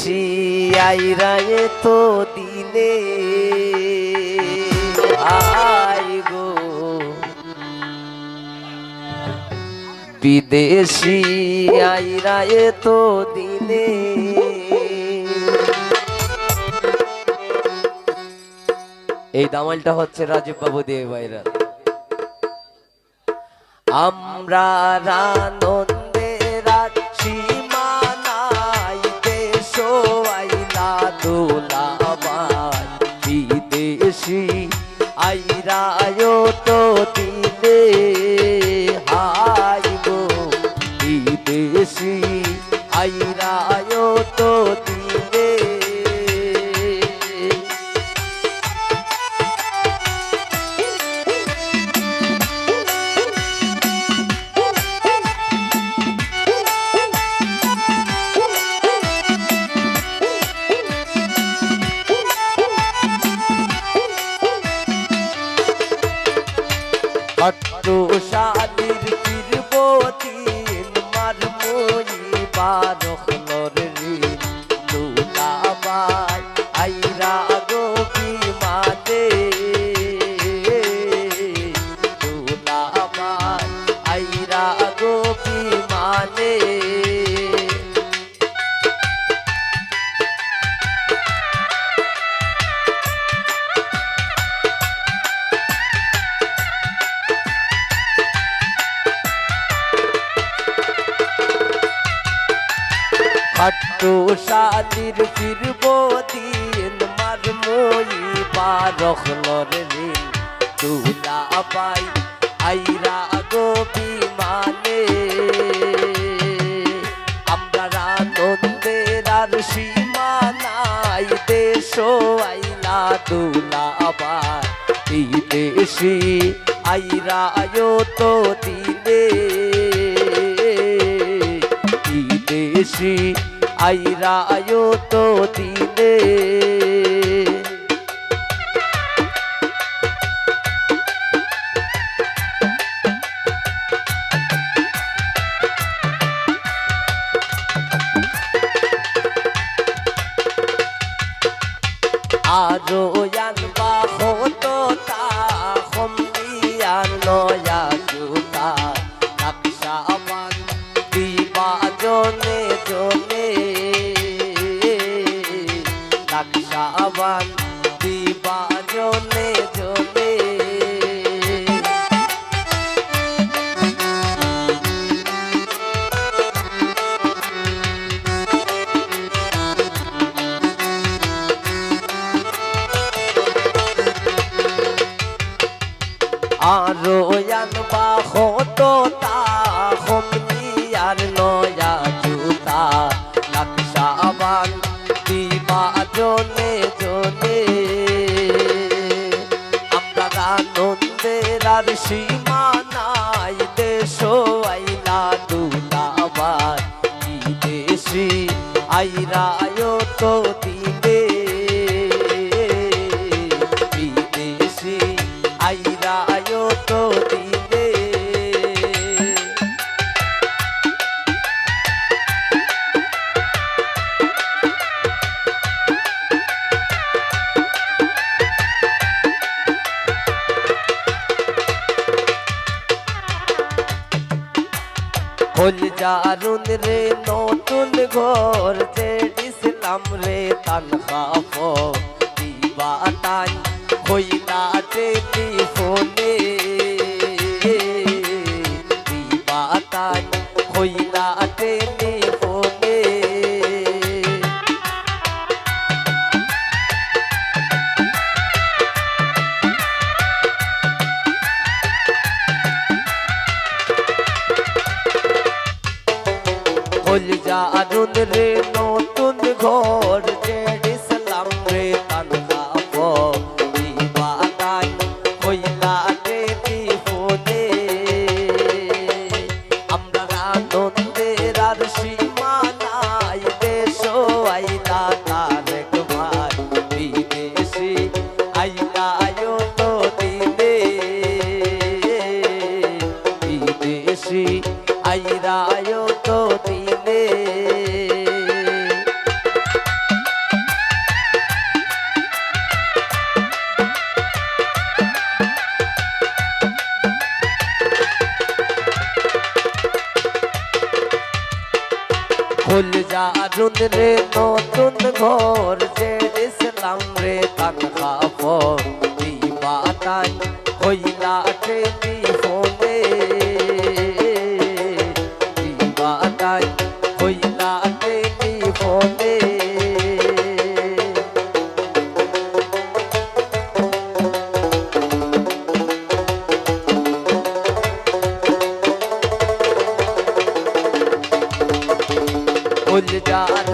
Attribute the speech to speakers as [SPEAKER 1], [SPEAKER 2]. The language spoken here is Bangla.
[SPEAKER 1] বিদেশি আইরা তো দিনে আই গো বিদেশি আইরা তো দিনে এই দামালটা হচ্ছে রাজীব বাবু দিয়ে ভাইরা আমরা আনন্দে সীমা নাই দেশ আইলা দোলাবাই বিদেশি আইরা তো দিলে হাই গো বিদেশি আইরা তো দিলে শালির কিরবতীন মার মই বারখলর ঋণ দুলাবাই আইরা গো বিমানে দুলাবাই আইরা গো বিমানে খাট্টু শালির কিরবতীন মার মই বারখলর ঋণ দুলাবাই আইরা গো বিমানে আমরা আনন্দের আর সীমা নাই দেশ আইলা দুলাবাই বিদেশি আইরা তো দিলে বিদেশি আইরা তো দিলে আরো আনবা হতো তা হমিয়ার নয়া জুতা নকশা বান দিবা জনে জনে নকশা বান দিবা জনে জনে আরো আনবা হতো তা হমিয়ার নয়া জুতা নকশা বান দিবা জনে জনে আমরা আনন্দের আর সীমা নাই দেশ আইলা দুলাবাই বিদেশি আইরা তো দিলে বিদেশি আইরা তো দিলে হল জারুন রে নতুন ঘর যে ইসলাম রে তানখাফ দিবা তান হইলা টেলিফোনে দিবা তান হইলা টেলিফোনে হল জারুন রে নতুন ঘর যে ইসলাম রে তানখাফ দিবা তান হইলা টেলিফোনে আমরা আনন্দের আর সীমা নাই দেশ আইলা তারেক ভাই বিদেশি আইলা তো দিলে বিদেশি আইরা তো দিলে রে নতুন ঘর ছেড়েছিলাম রে তান খাপর দিবাতাই হইলা টেলিফোনে দিবাতাই হইলা টেলিফোনে ফুল যার